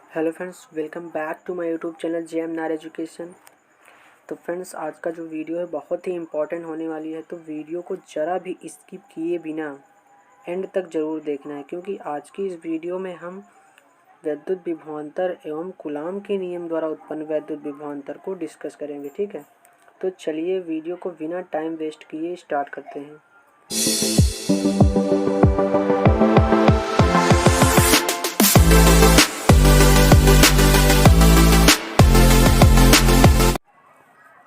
Hello friends, welcome back to my YouTube channel JM नार education. तो friends, आज का जो वीडियो है बहुत ही इम्पोर्टेंट होने वाली है, तो वीडियो को ज़रा भी स्किप किए बिना एंड तक ज़रूर देखना है, क्योंकि आज की इस वीडियो में हम वैद्युत विभवांतर एवं कूलाम के नियम द्वारा उत्पन्न वैद्युत विभवांतर को डिस्कस करेंगे। ठीक है, तो चलिए वीडियो को बिना टाइम वेस्ट किए स्टार्ट करते हैं।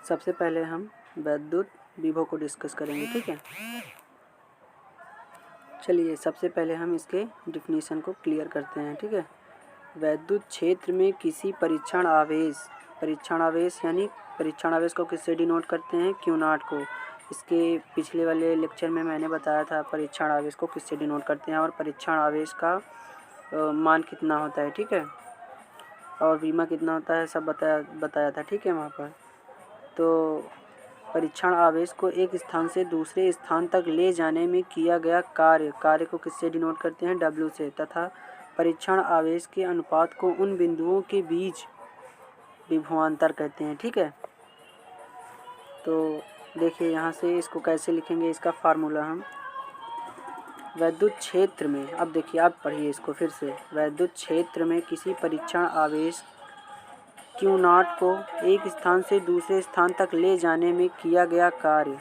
सबसे पहले हम वैद्युत विभव को डिस्कस करेंगे। ठीक है, चलिए सबसे पहले हम इसके डिफिनीशन को क्लियर करते हैं। ठीक है, वैद्युत क्षेत्र में किसी परीक्षण आवेश यानी परीक्षण आवेश को किससे डिनोट करते हैं? क्यू नॉट को। इसके पिछले वाले लेक्चर में मैंने बताया था परीक्षण आवेश को किससे डिनोट करते हैं और परीक्षण आवेश का मान कितना होता है। ठीक है, और बीमा कितना होता है, सब बताया था। ठीक है, वहाँ पर तो परीक्षण आवेश को एक स्थान से दूसरे स्थान तक ले जाने में किया गया कार्य को किससे डिनोट करते हैं? W से। तथा परीक्षण आवेश के अनुपात को उन बिंदुओं के बीच विभवांतर कहते हैं। ठीक है, तो देखिए यहाँ से इसको कैसे लिखेंगे, इसका फार्मूला हम वैद्युत क्षेत्र में, अब देखिए आप पढ़िए इसको फिर से। वैद्युत क्षेत्र में किसी परीक्षण आवेश क्यू नॉट को एक स्थान से दूसरे स्थान तक ले जाने में किया गया कार्य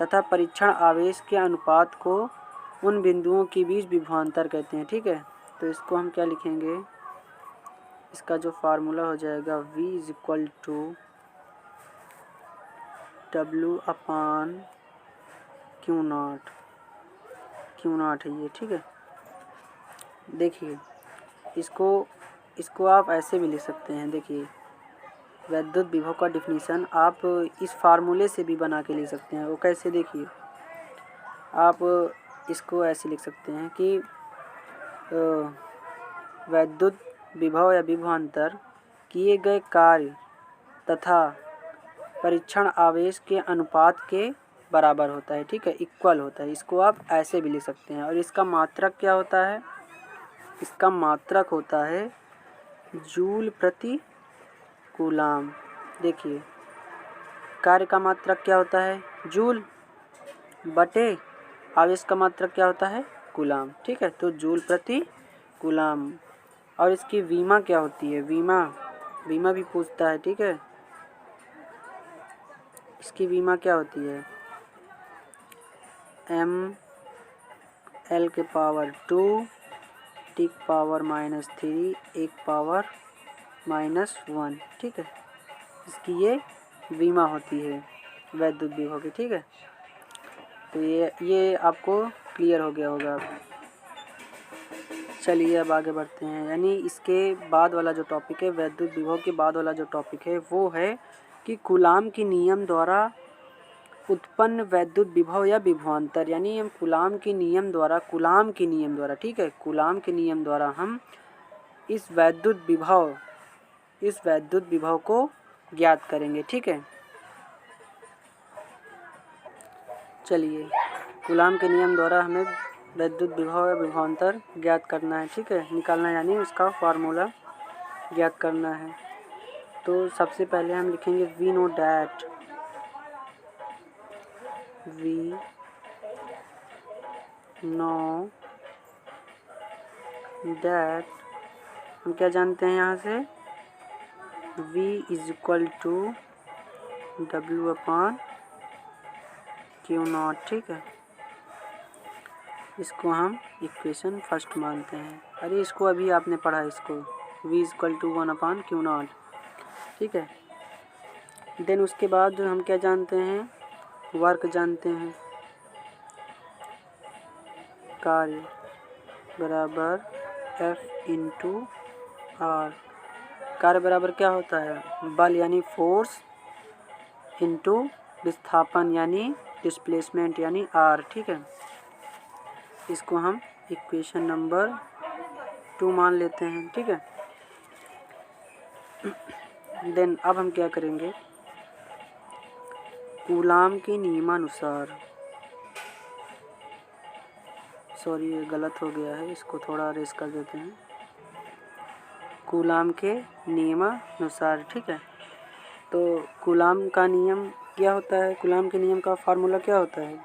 तथा परीक्षण आवेश के अनुपात को उन बिंदुओं के बीच विभवांतर कहते हैं। ठीक है, तो इसको हम क्या लिखेंगे, इसका जो फार्मूला हो जाएगा V = W upon Q not है ये। ठीक है, देखिए इसको आप ऐसे भी लिख सकते हैं। देखिए वैद्युत विभव का डिफिनीशन आप इस फार्मूले से भी बना के लिख सकते हैं। वो कैसे, देखिए आप इसको ऐसे लिख सकते हैं कि वैद्युत विभव या विभवांतर किए गए कार्य तथा परीक्षण आवेश के अनुपात के बराबर होता है। ठीक है, इक्वल होता है। इसको आप ऐसे भी लिख सकते हैं। और इसका मात्रक क्या होता है? इसका मात्रक होता है जूल प्रति कूलाम। देखिए कार्य का मात्रक क्या होता है? जूल बटे आवेश का मात्रक क्या होता है? कूलाम। ठीक है, तो जूल प्रति कूलाम। और इसकी वीमा क्या होती है? वीमा भी पूछता है। ठीक है, इसकी वीमा क्या होती है? mL⁻², T⁻³ 1⁻−1। ठीक है, इसकी ये वीमा होती है वैद्युत विभव की। ठीक है, तो ये आपको क्लियर हो गया होगा। चलिए अब आगे बढ़ते हैं। यानी इसके बाद वाला जो टॉपिक है, वैद्युत विभव के बाद वाला जो टॉपिक है वो है कि कूलाम के नियम द्वारा उत्पन्न वैद्युत विभव या विभवांतर। यानी हम कूलाम के नियम द्वारा ठीक है, कूलाम के नियम द्वारा हम इस वैद्युत विभव को ज्ञात करेंगे। ठीक है, चलिए कूलाम के नियम द्वारा हमें वैद्युत विभव या विभवांतर ज्ञात करना है। ठीक है, निकालना है, यानी उसका फार्मूला ज्ञात करना है। तो सबसे पहले हम लिखेंगे वी नो दैट हम क्या जानते हैं यहाँ से? V = W upon Q not. ठीक है, इसको हम इक्वेशन फर्स्ट मानते हैं। अरे इसको अभी आपने पढ़ा, इसको V = 1/Q0। ठीक है, देन उसके बाद हम क्या जानते हैं? वर्क जानते हैं। कार्य बराबर F × R। कार्य बराबर क्या होता है? बल यानी फोर्स इंटू विस्थापन यानी डिस्प्लेसमेंट यानी R। ठीक है, इसको हम इक्वेशन नंबर 2 मान लेते हैं। ठीक है, देन अब हम क्या करेंगे? कूलाम के नियमानुसार, सॉरी ये गलत हो गया है, इसको थोड़ा रेस कर देते हैं। कूलाम के नियमानुसार, ठीक है। तो कूलाम का नियम क्या होता है, कूलाम के नियम का फार्मूला क्या होता है?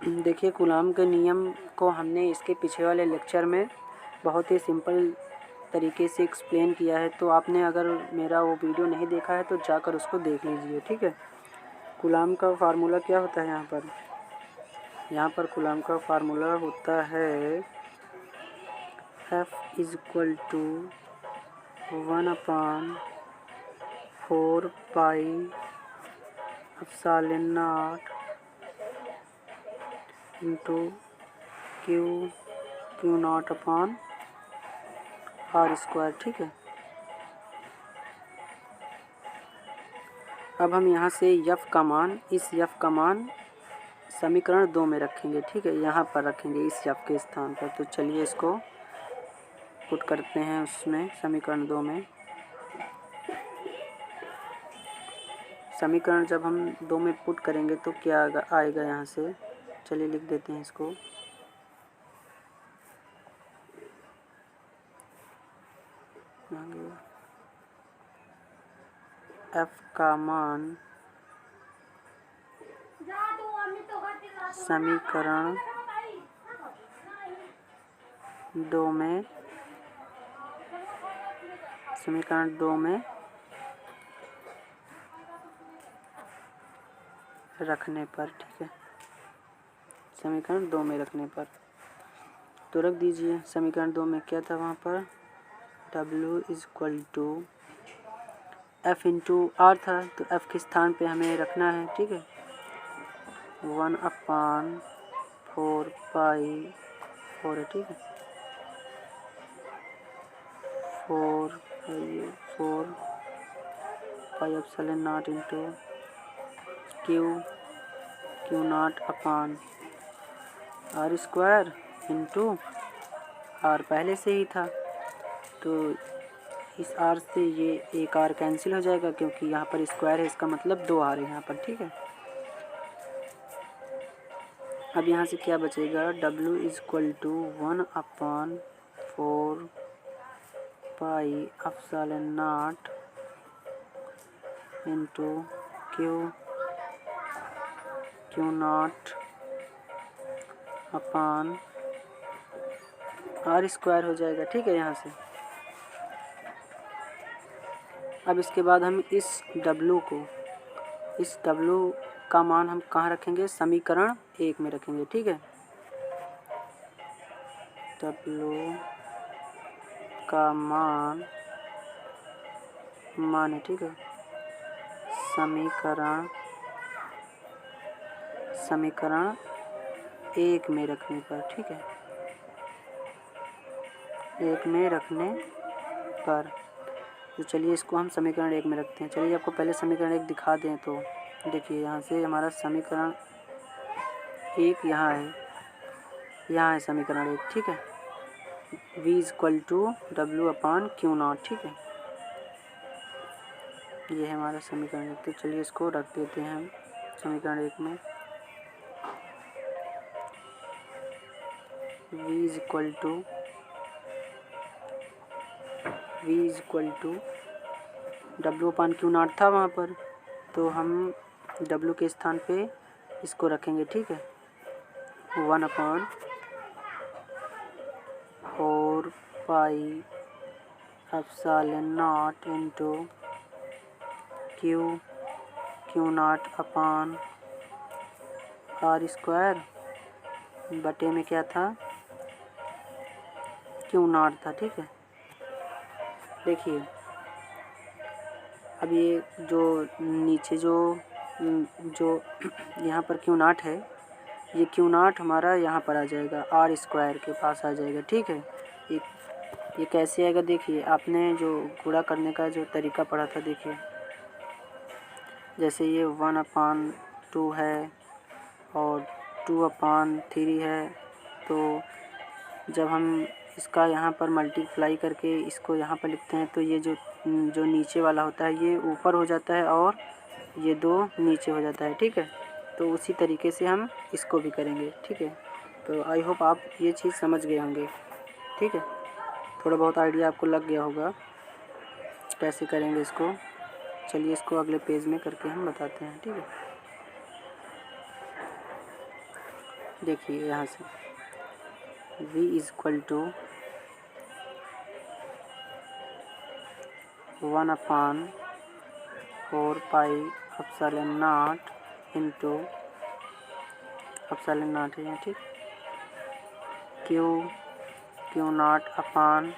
देखिए, कूलाम के नियम को हमने इसके पीछे वाले लेक्चर में बहुत ही सिंपल तरीके से एक्सप्लेन किया है, तो आपने अगर मेरा वो वीडियो नहीं देखा है तो जाकर उसको देख लीजिए, ठीक है। कूलाम का फार्मूला क्या होता है यहाँ पर कूलाम का फार्मूला होता है F = 1/4 pi epsilon not into Q not upon r², ठीक है। अब हम यहाँ से F का मान, इस F का मान समीकरण 2 में रखेंगे, ठीक है। यहाँ पर रखेंगे इस F के स्थान पर। तो चलिए इसको पुट करते हैं उसमें, समीकरण 2 में। समीकरण जब हम 2 में पुट करेंगे तो क्या आएगा यहाँ से, चलिए लिख देते हैं इसको। F का मान समीकरण 2 में रखने पर, ठीक है। समीकरण 2 में रखने पर तो रख दीजिए। समीकरण 2 में क्या था वहाँ पर, W = F इंटू R था, तो F के स्थान पे हमें रखना है, ठीक है। 1/4 पाई 4 है, ठीक है। 4 पाई epsilon not into Q not upon r² into R पहले से ही था, तो इस R से ये एक R कैंसिल हो जाएगा, क्योंकि यहाँ पर स्क्वायर है, इसका मतलब 2 R है यहाँ पर, ठीक है। अब यहाँ से क्या बचेगा, W = 1/4 pi epsilon not into Q not upon r² हो जाएगा, ठीक है यहाँ से। अब इसके बाद हम इस W का मान हम कहाँ रखेंगे, समीकरण 1 में रखेंगे, ठीक है। W का मान है, ठीक है। समीकरण 1 में रखने पर, ठीक है। 1 में रखने पर तो चलिए इसको हम समीकरण 1 में रखते हैं। चलिए आपको पहले समीकरण 1 दिखा दें, तो देखिए यहाँ से हमारा समीकरण 1 यहाँ है समीकरण 1, ठीक है। V = W/Q0, ठीक है। ये है हमारा समीकरण 1। तो चलिए इसको रख देते हैं हम समीकरण 1 में। V = W/Q0 था वहाँ पर, तो हम W के स्थान पे इसको रखेंगे, ठीक है। 1/4 पाई एप्सिलॉन नॉट इंटू क्यू0 अपॉन r² बटे में क्या था, Q0 था, ठीक है। देखिए अब ये जो नीचे जो यहाँ पर Q0 है, ये Q0 हमारा यहाँ पर आ जाएगा, r² के पास आ जाएगा, ठीक है। ये कैसे आएगा, देखिए आपने जो गुणा करने का जो तरीका पढ़ा था, देखिए जैसे ये 1/2 है और 2/3 है, तो जब हम इसका यहाँ पर मल्टीप्लाई करके इसको यहाँ पर लिखते हैं, तो ये जो नीचे वाला होता है ये ऊपर हो जाता है और ये 2 नीचे हो जाता है, ठीक है। तो उसी तरीके से हम इसको भी करेंगे, ठीक है। तो आई होप आप ये चीज़ समझ गए होंगे, ठीक है। थोड़ा बहुत आइडिया आपको लग गया होगा कैसे करेंगे इसको। चलिए इसको अगले पेज में करके हम बताते हैं, ठीक है। देखिए यहाँ से v is equal to 1/4 pi epsilon not into epsilon not है, ठीक, Q not upon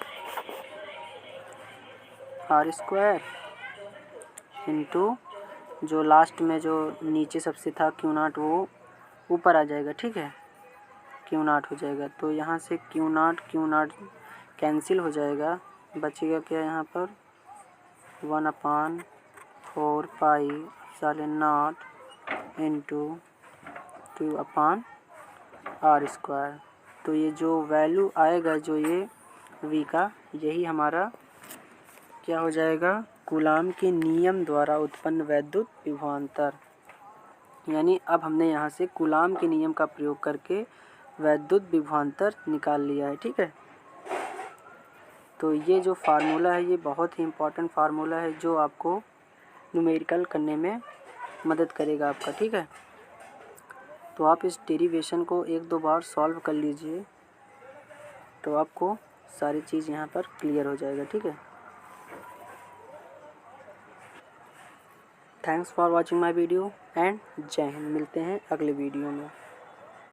r square into जो लास्ट में जो नीचे सबसे था क्यू नॉट वो ऊपर आ जाएगा, ठीक है, क्यू नॉट हो जाएगा। तो यहाँ से क्यू नॉट कैंसिल हो जाएगा, बचेगा क्या यहाँ पर 1/4 pi epsilon not into Q upon r square. तो ये जो वैल्यू आएगा जो ये v का, यही हमारा क्या हो जाएगा, कूलाम के नियम द्वारा उत्पन्न वैद्युत विभवांतर। यानी अब हमने यहाँ से कूलाम के नियम का प्रयोग करके वैद्युत विभवांतर निकाल लिया है, ठीक है। तो ये जो फार्मूला है ये बहुत ही इम्पोर्टेंट फार्मूला है जो आपको न्यूमेरिकल करने में मदद करेगा आपका, ठीक है। तो आप इस डेरिवेशन को 1-2 बार सॉल्व कर लीजिए तो आपको सारी चीज़ यहाँ पर क्लियर हो जाएगा, ठीक है। Thanks for watching my video and जय हिंद। मिलते हैं अगले वीडियो में।